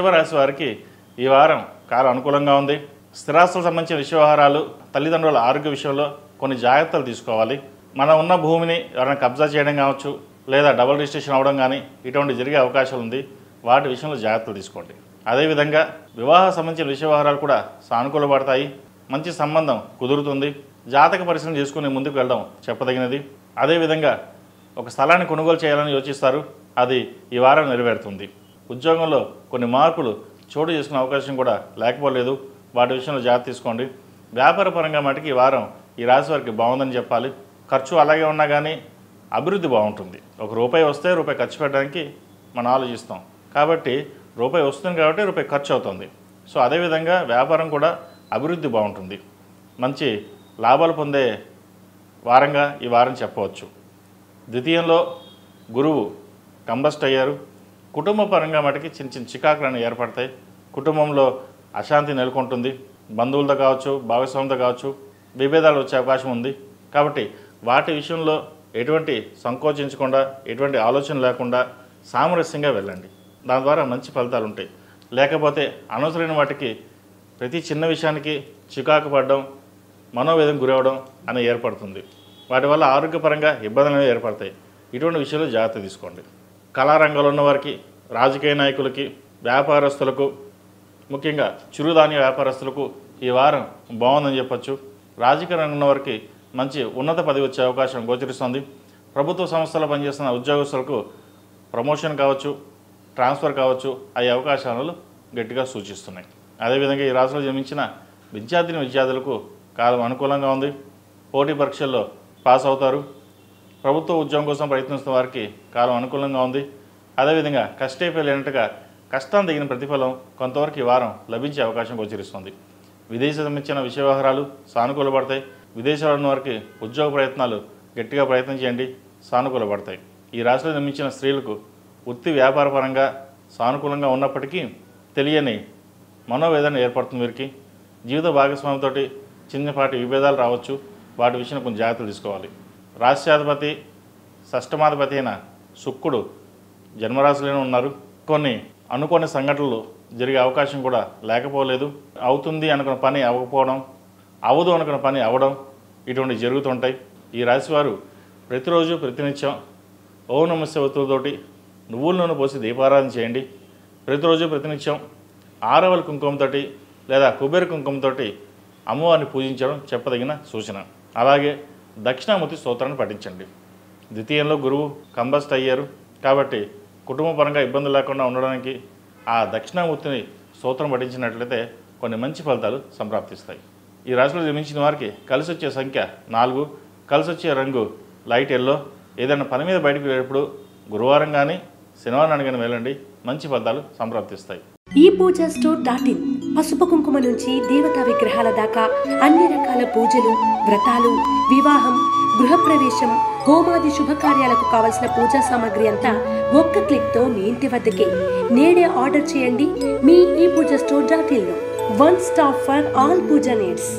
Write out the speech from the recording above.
వృషభ రాశి వారికి ఈ వారం కాలం అనుకూలంగా ఉంది. స్థిరాస్తులకు సంబంధించిన వ్యవహారాలు, తల్లిదండ్రుల ఆరోగ్య విషయంలో కొన్ని జాగ్రత్తలు తీసుకోవాలి. మనం ఉన్న భూమిని ఎవరైనా కబ్జా చేయడం కావచ్చు, లేదా డబుల్ రిజిస్ట్రేషన్ అవ్వడం కానీ ఇటువంటి జరిగే అవకాశాలు ఉంది. వాటి విషయంలో జాగ్రత్తలు తీసుకోండి. అదేవిధంగా వివాహ సంబంధించిన వ్యవహారాలు కూడా సానుకూలపడతాయి. మంచి సంబంధం కుదురుతుంది. జాతక పరిశీలన చేసుకుని ముందుకు వెళ్ళడం చెప్పదగినది. అదేవిధంగా ఒక స్థలాన్ని కొనుగోలు చేయాలని యోచిస్తారు, అది ఈ వారం నెరవేరుతుంది. ఉద్యోగంలో కొన్ని మార్పులు చోటు చేసుకునే అవకాశం కూడా లేకపోలేదు. వాటి విషయంలో జాగ్రత్త తీసుకోండి. వ్యాపార పరంగా మటుకు ఈ వారం ఈ రాశి వారికి బాగుందని చెప్పాలి. ఖర్చు అలాగే ఉన్నా కానీ అభివృద్ధి బాగుంటుంది. ఒక రూపాయి వస్తే రూపాయి ఖర్చు పెట్టడానికి మనం ఆలోచిస్తాం. కాబట్టి రూపాయి వస్తుంది కాబట్టి రూపాయి ఖర్చు అవుతుంది. సో అదేవిధంగా వ్యాపారం కూడా అభివృద్ధి బాగుంటుంది. మంచి లాభాలు పొందే వారంగా ఈ వారం చెప్పవచ్చు. ద్వితీయంలో గురువు కంబస్ట్ అయ్యారు. కుటుంబ పరంగా మటుకి చిన్న చిన్న చికాకులను ఏర్పడతాయి. కుటుంబంలో అశాంతి నెలకొంటుంది. బంధువులతో కావచ్చు, భాగస్వామితో కావచ్చు విభేదాలు వచ్చే అవకాశం ఉంది. కాబట్టి వాటి విషయంలో ఎటువంటి సంకోచించకుండా, ఎటువంటి ఆలోచన లేకుండా సామరస్యంగా వెళ్ళండి. దాని ద్వారా మంచి ఫలితాలు ఉంటాయి. లేకపోతే అనవసరమైన వాటికి ప్రతి చిన్న విషయానికి చికాకు పడడం, మనోవేదన గురవడం అనేది ఏర్పడుతుంది. వాటి వల్ల ఆరోగ్యపరంగా ఇబ్బందులు ఏర్పడతాయి. ఇటువంటి విషయాలు జాగ్రత్త తీసుకోండి. కళారంగంలో ఉన్న వారికి, రాజకీయ నాయకులకి, వ్యాపారస్తులకు, ముఖ్యంగా చిరుధాన్య వ్యాపారస్తులకు ఈ వారం బాగుందని చెప్పచ్చు. రాజకీయ రంగంలో ఉన్న వారికి మంచి ఉన్నత పదవి వచ్చే అవకాశం గోచరిస్తుంది. ప్రభుత్వ సంస్థల్లో పనిచేస్తున్న ఉద్యోగస్తులకు ప్రమోషన్ కావచ్చు, ట్రాన్స్ఫర్ కావచ్చు అయ్యే అవకాశాలు గట్టిగా సూచిస్తున్నాయి. అదేవిధంగా ఈ రాశిలో జన్మించిన విద్యార్థులకు కాలం అనుకూలంగా ఉంది. పోటీ పరీక్షల్లో పాస్ అవుతారు. ప్రభుత్వ ఉద్యోగం కోసం ప్రయత్నిస్తున్న వారికి కాలం అనుకూలంగా ఉంది. అదేవిధంగా కష్టైపోయి లేనట్టుగా కష్టం తగిన ప్రతిఫలం కొంతవరకు ఈ వారం లభించే అవకాశం గోచరిస్తుంది. విదేశీ సంబంధించిన వ్యవహారాలు సానుకూలపడతాయి. విదేశాల్లో ఉన్న వారికి ఉద్యోగ ప్రయత్నాలు గట్టిగా ప్రయత్నం చేయండి, సానుకూలపడతాయి. ఈ రాశిలో జన్మించిన స్త్రీలకు వృత్తి వ్యాపార పరంగా సానుకూలంగా ఉన్నప్పటికీ తెలియని మనోవేదన ఏర్పడుతుంది. వీరికి జీవిత భాగస్వామితో చిన్నపాటి విభేదాలు రావచ్చు. వాటి విషయంలో కొంచెం జాగ్రత్తలు తీసుకోవాలి. రాష్ట్రాధిపతి షష్టమాధిపతి అయిన శుక్రుడు జన్మరాశిలోనే ఉన్నారు. కొన్ని అనుకోని సంఘటనలు జరిగే అవకాశం కూడా లేకపోలేదు. అవుతుంది అనుకున్న పని అవ్వకపోవడం, అవదు అనుకున్న పని అవ్వడం ఇటువంటివి జరుగుతుంటాయి. ఈ రాశివారు ప్రతిరోజు ప్రతినిత్యం ఓం నమః శివాయతోటి నువ్వుల నూనె పోసి దీపారాధన చేయండి. ప్రతిరోజు ప్రతినిత్యం ఆరవల కుంకుమతోటి లేదా కుబేర కుంకుమతోటి అమ్మవారిని పూజించడం చెప్పదగిన సూచన. అలాగే దక్షిణామూర్తి స్తోత్రాన్ని పఠించండి. ద్వితీయంలో గురువు కంబస్ట్ అయ్యారు కాబట్టి కుటుంబ పరంగా ఇబ్బందులు లేకుండా ఉండడానికి ఆ దక్షిణామూర్తిని స్తోత్రం పఠించినట్లయితే కొన్ని మంచి ఫలితాలు సంప్రాప్తిస్తాయి. ఈ రాశిలో జన్మించిన వారికి కలిసి వచ్చే సంఖ్య 4, కలిసి వచ్చే రంగు లైట్ ఎల్లో. ఏదైనా పని మీద బయటకు వెళ్ళేటప్పుడు గురువారం కానీ శనివారం కానీ వెళ్ళండి, మంచి ఫలితాలు సంప్రాప్తిస్తాయి. ఈ పూజా స్టోర్.in పసుపు కుంకుమ నుంచి దేవతా విగ్రహాల దాకా అన్ని రకాల పూజలు, వ్రతాలు, వివాహం, గృహప్రవేశం, హోమాది శుభకార్యాలకు కావలసిన పూజా సామాగ్రి అంతా ఒక్క క్లిక్తో మీ ఇంటి వద్దకే. నేడే ఆర్డర్ చేయండి మీ ఈ పూజా స్టోర్.in లో. One stop for all puja needs.